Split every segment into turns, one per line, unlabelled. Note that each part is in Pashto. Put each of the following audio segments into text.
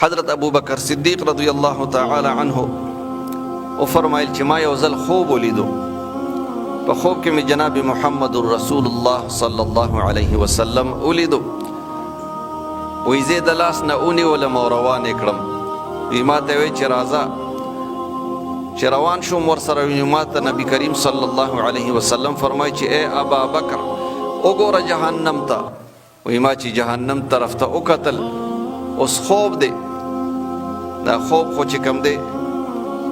حضرت ابو بکر صدیق رضی الله تعالی عنه او فرمایل چې ما یو ځل خوب ولیدو، په خوب کې مې جناب محمد رسول الله صلی الله علیه وسلم ولیدو. وی زه د لاس نه ونیولم او روان یې کړم. وی ما ته وی چې راځه. چې روان شوم ورسره وی ما ته نبی کریم صلی الله علیه وسلم فرمای چې ای ابا بکر وګوره جهنم ته. وی ما چې جهنم طرف ته وکتل، اوس خوب دی. دا خوب خو چې کوم دی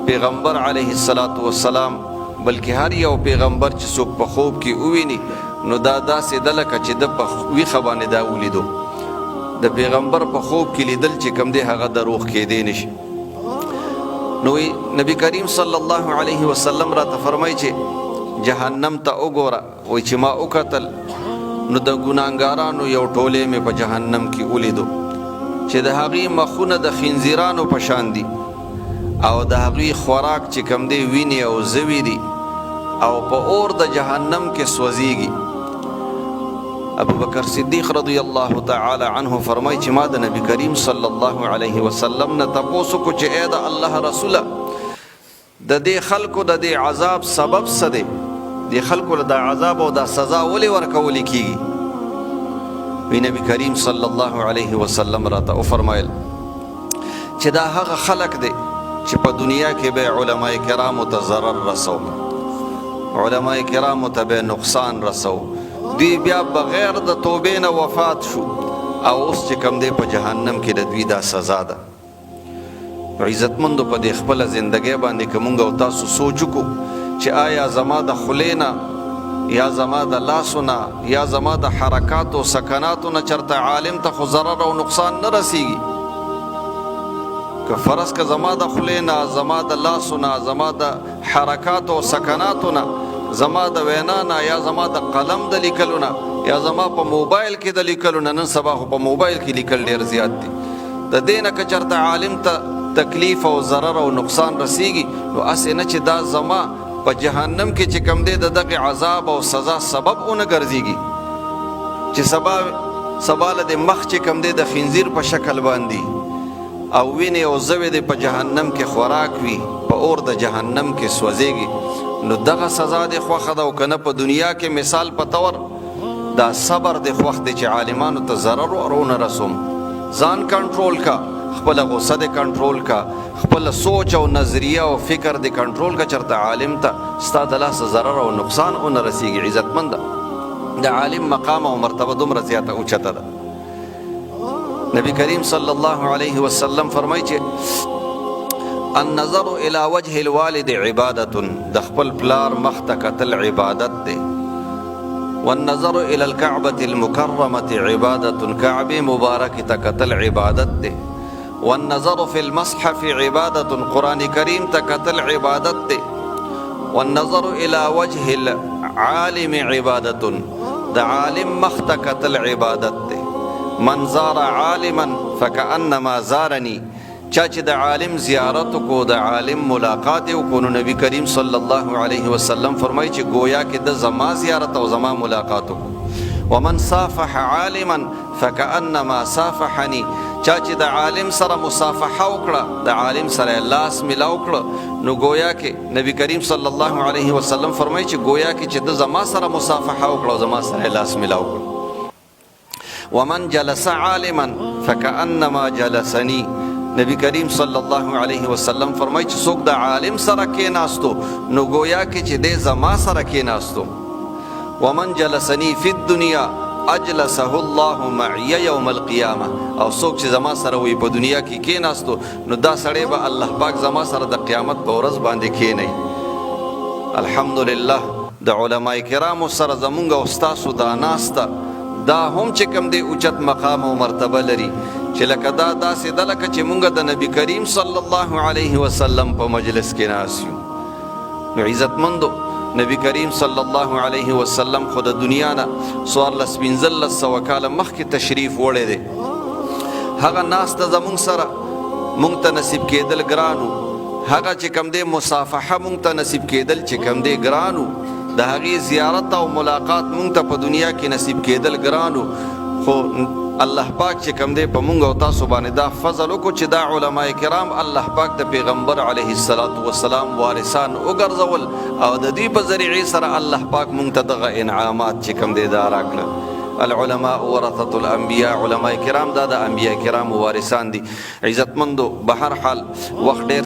پیغمبر علیه السلام بلکې هر یو پیغمبر چې څوک په خوب کې وویني نو دا داسې ده لکه چې د په ویښه باندې دا ولیدو. د پیغمبر په خوب کې لیدل چې کوم دی هغه دروغ کېدی نشي. نو نبی کریم صلی الله علیه وسلم راته فرمایي چې جهنم ته وګوره. وایي چې ما وکتل نو د ګناهګارانو یو ټولې مې په جهنم کې ولیدو چې د هغې مخونه د خنزیرانو په شان دي او د هغوی خوراک چې کوم دی وینې او زوی دي او په اور د جهنم کې سوځېږي. ابو بکر صدیق رضی الله تعالی عنه فرمایي چې ما د نبی کریم صلی الله علیه وسلم نه تپوس وکړو چې ای د الله رسوله د دې خلکو د دې عذاب سبب څه دی؟ دې خلکو له د عذاب او د سزا ولې ورکولی کیږي؟ وی نبی کریم صلی الله علیه وسلم راته وفرمایل چې دا هغه خلک دی چې په دنیا کې به علماء کرامو ته ضرر رسو، علماء کرامو ته به نقصان رسو، دوی بیا بغیر د توبې نه وفات شو او اوس چې کوم دی په جهنم کې د دوی دا سزا ده. عزتمندو په دې خپله زندګۍ باندې که مونږ او تاسو سوچ وکړو چې آیا زما د خولې نه یا زما د لاسو نه یا زما د حرکاتو سکناتو نه چرته عالم ته خو ضرر او نقصان نه رسیږي؟ که فرض که زما د خولې نه، زما د لاسو نه، زما د حرکاتو او سکناتو نه، زما د وینا نه یا زما د قلم د لیکلو نه یا زما په موبایل کې د لیکلو نه، نن سبا خو په موبایل کې لیکل ډېر زیات دي، د دې نه که چرته عالم ته تکلیف او ضرر او نقصان رسیږي نو هسې نه چې دا زما په جهنم کې چې کوم دی د دغې عذاب او سزا سبب ونه ګرځېږي چې سبا له د مخ چې کوم دی د خنزیر په شکل باندې او وینې او زوی دی په جهنم کې خوراک وي، په اور د جهنم کې سوځېږي. نو دغه سزا دی خوښه ده او که نه په دنیا کې مثال په طور دا صبر دی خوښ دی چې عالمانو ته ضرر ورونه رسوم. ځان کنټرول کا، خپله غصه دی کنټرول کا، خپل سوچ او نظریه او فکر دی کنټرول کا، چرته عالم ته ستا د لاسه ضرر او نقصان ونه رسیږي. عزتمنده د عالم مقام او مرتبه دومره زیاته اوچته ده. نبی کریم صلی الله علیه وسلم فرمایي چې النظر الى وجه الوالد عبادت، د خپل پلار مخ ته کتل عبادت دی. والنظر الى الكعبة المكرمة عبادت، کعبه مبارکه ته کتل عبادت دی. والنظر في المصحف عبادت، قرآن کریم ته کتل عبادت دی. والنظر الى وجه العالم عبادت، د عالم مخ ته کتل عبادت دی. من زار عالما فكأنما زارني، چا چې د عالم زیارت کو، د عالم ملاقات وکړو، نو نبی کریم صلی الله علیه وسلم فرمایي چې گویا کې د زما زیارت او زما ملاقات وکړو. ومن صافح عالما فكأنما صافحني، چا چې د عالم سره مصافحه وکړه، د عالم سره لاس ملاو کړه، نو گویا کې نبی کریم صلی الله علیه وسلم فرمایي چې گویا کې چې د زما سره مصافحه وکړه او زما سره لاس ملاو کړه. ومن جلس عالما فكأنما جلسني، نبی کریم صلی الله علیه وسلم فرمایي چې څوک د عالم سره کېناستو نو گویا کې چې دی زما سره کېناستو. ومن جلسني فی الدنیا اجلسه الله معي یوم القیامه، او څوک چې زما سره وي په دنیا کې کېناستو نو دا سړی به الله پاک زما سره د قیامت په ورځ باندې کېنی. الحمدلله د علماء کرامو سره زمونږ او ستاسو دا ناسته دا هم چې کوم دی اوچت مقام او مرتبه لري چې لکه دا داسې ده لکه چې مونږ د نبی کریم صلی الله علیه وسلم په مجلس کې ناست یو. نو عزتمندو نبی کریم صلی الله علیه وسلم خو د دنیا نه 1400 کاله مخکې تشریف وړی دی. هغه ناسته زمونږ سره مونږ ته نصیب کېدل ګرانو، هغه چې کوم دی مصافحه مونږ ته نصیب کېدل چې کوم دی ګرانو، د هغې زیارت او ملاقات مونږ ته په دنیا کې نصیب کېدل ګرانو. خو الله پاک چې کوم دی په مونږ او تاسو باندې دا فضل وکړو چې دا علما کرام الله پاک د پیغمبر علیه السلام وارثان وګرځول او د دې په ذریعې سره الله پاک مونږ ته دغه انعامات چې کوم دی دا راکړه. العلماء ورثة الانبیاء، علماء کرام دا د انبیاء کرام وارثان دي. عزتمندو، بهر حال وخت ډېر